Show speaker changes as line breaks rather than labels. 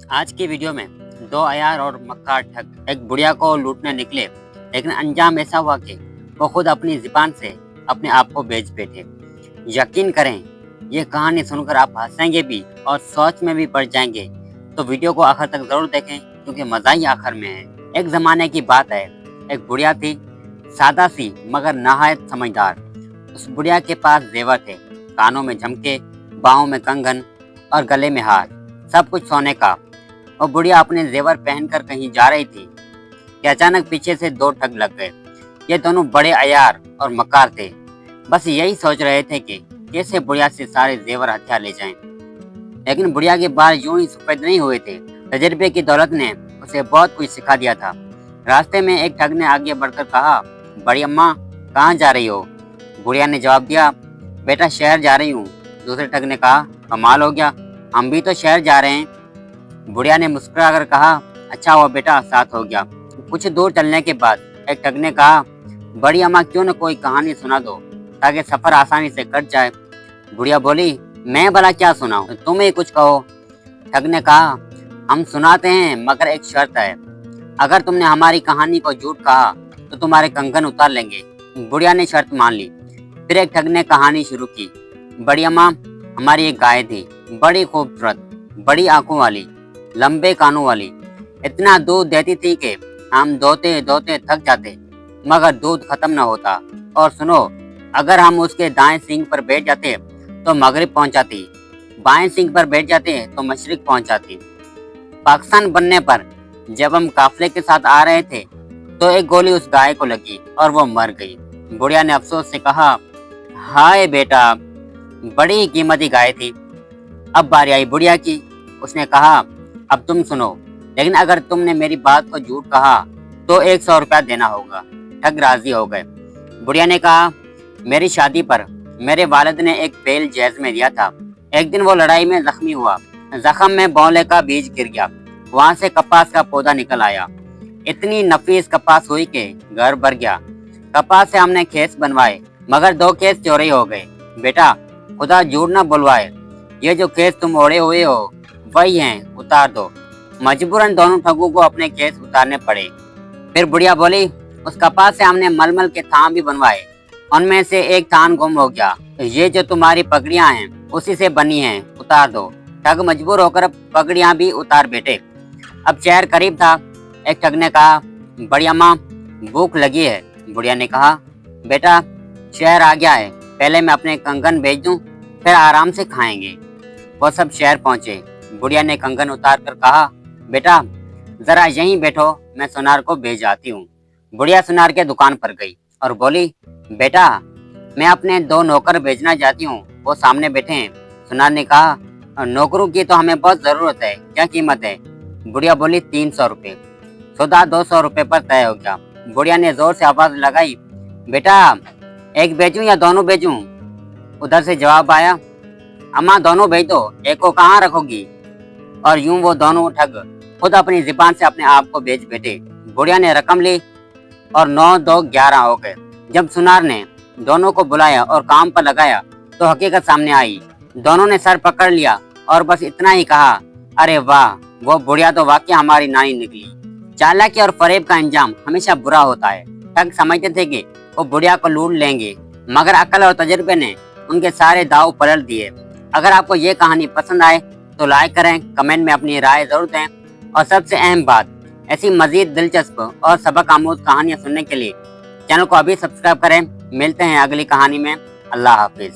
आज की वीडियो में दो अयार और मक्कार ठग एक बुढ़िया को लूटने निकले, लेकिन अंजाम ऐसा हुआ कि वो खुद अपनी जुबान से अपने आप को बेच बैठे। यकीन करें, ये कहानी सुनकर आप हंसेंगे भी और सोच में भी पड़ जाएंगे। तो वीडियो को आखिर तक जरूर देखें, क्योंकि मजा ही आखिर में है। एक जमाने की बात है, एक बुढ़िया थी, सादा सी मगर नहायत समझदार। उस बुढ़िया के पास जेवर थे, कानों में झमके, बाहों में कंगन और गले में हार, सब कुछ सोने का। और बुढ़िया अपने जेवर पहनकर कहीं जा रही थी कि अचानक पीछे से दो ठग लग गए। ये दोनों बड़े अयार और मक्कार थे, बस यही सोच रहे थे कि कैसे बुढ़िया से सारे जेवर हथिया ले जाएं। लेकिन बुढ़िया के बाल यूं ही सफेद नहीं हुए थे। तजर्बे की दौलत ने उसे बहुत कुछ सिखा दिया था। रास्ते में एक ठग ने आगे बढ़कर कहा, बड़ी अम्मा कहाँ जा रही हो? बुढ़िया ने जवाब दिया, बेटा शहर जा रही हूँ। दूसरे ठग ने कहा, कमाल हो गया, हम भी तो शहर जा रहे हैं। बुढ़िया ने मुस्कुराकर कहा, अच्छा हुआ बेटा, साथ हो गया। कुछ दूर चलने के बाद एक ठग ने कहा, बड़ी अम्मा क्यों न कोई कहानी सुना दो ताकि सफर आसानी से कट जाए। बुढ़िया बोली, मैं भला क्या सुनाऊं, तुम ही कुछ कहो। ठग ने कहा, हम सुनाते हैं मगर एक शर्त है, अगर तुमने हमारी कहानी को झूठ कहा तो तुम्हारे कंगन उतार लेंगे। बुढ़िया ने शर्त मान ली। फिर एक ठग ने कहानी शुरू की, बड़ी अम्मा हमारी एक गाय थी, बड़ी खूबसूरत, बड़ी आंखों वाली, लंबे कानों वाली। इतना दूध देती थी कि हम दोते दोते थक जाते, मगर दूध खत्म न होता। और सुनो, अगर हम उसके दाएं सींग पर बैठ जाते तो मगरिब पहुंच जाती, बाएं सींग पर बैठ जाते तो मशरिक पहुंच जाती। पाकिस्तान बनने पर जब हम काफिले के साथ आ रहे थे तो एक गोली उस गाय को लगी और वो मर गई। बुढ़िया ने अफसोस से कहा, हाय बेटा, बड़ी कीमती गाय थी। अब बारी आई बुढ़िया की। उसने कहा, अब तुम सुनो, लेकिन अगर तुमने मेरी बात को झूठ कहा तो 100 रुपया देना होगा। ठग राजी हो गए। बुढ़िया ने कहा, मेरी शादी पर मेरे वालिद ने एक बैल जहेज में दिया था। एक दिन वो लड़ाई में जख्मी हुआ, जख्म में बौले का बीज गिर गया, वहां से कपास का पौधा निकल आया। इतनी नफीस कपास हुई कि घर भर गया। कपास से हमने खेस बनवाए, मगर 2 खेस चोरी हो गए। बेटा खुदा झूठ न बुलवाए, ये जो खेस तुम ओढ़े हुए हो वही हैं, उतार दो। मजबूरन दोनों ठगों को अपने केस उतारने पड़े। फिर बुढ़िया बोली, उस कपास से हमने मलमल के थान भी बनवाए, उनमें से एक थान गुम हो गया। ये जो तुम्हारी पगड़ियां हैं उसी से बनी हैं, उतार दो। ठग मजबूर होकर पगड़ियां भी उतार बैठे। अब शहर करीब था। एक ठग ने कहा, बड़ी अम्मा भूख लगी है। बुढ़िया ने कहा, बेटा शहर आ गया है, पहले मैं अपने कंगन भेज दूं, फिर आराम से खाएंगे। वो सब शहर पहुंचे। बुढ़िया ने कंगन उतार कर कहा, बेटा जरा यहीं बैठो, मैं सुनार को भेज आती हूँ। बुढ़िया सुनार के दुकान पर गई और बोली, बेटा मैं अपने 2 नौकर भेजना चाहती हूँ, वो सामने बैठे हैं। सुनार ने कहा, नौकरों की तो हमें बहुत जरूरत है, क्या कीमत है? बुढ़िया बोली, 300 रुपये। सौदा 200 रुपये पर तय हो गया। बुढ़िया ने जोर से आवाज लगाई, बेटा एक भेजूं या दोनों भेजूं? उधर से जवाब आया, अम्मा दोनों भेज दो, एक को कहाँ रखोगी? और यूं वो दोनों ठग खुद अपनी जुबान से अपने आप को बेच बैठे। बुढ़िया ने रकम ली और 9 2 11 हो गए। जब सुनार ने दोनों को बुलाया और काम पर लगाया तो हकीकत सामने आई। दोनों ने सर पकड़ लिया और बस इतना ही कहा, अरे वाह, वो बुढ़िया तो वाकई हमारी नानी निकली। चालाकी और फरेब का अंजाम हमेशा बुरा होता है। ठग समझते थे कि वो बुढ़िया को लूट लेंगे, मगर अकल और तजुर्बे ने उनके सारे दाव पलट दिए। अगर आपको ये कहानी पसंद आए तो लाइक करें, कमेंट में अपनी राय जरूर दें, और सबसे अहम बात, ऐसी मजीद दिलचस्प और सबक आमूज कहानियां सुनने के लिए चैनल को अभी सब्सक्राइब करें। मिलते हैं अगली कहानी में। अल्लाह हाफिज।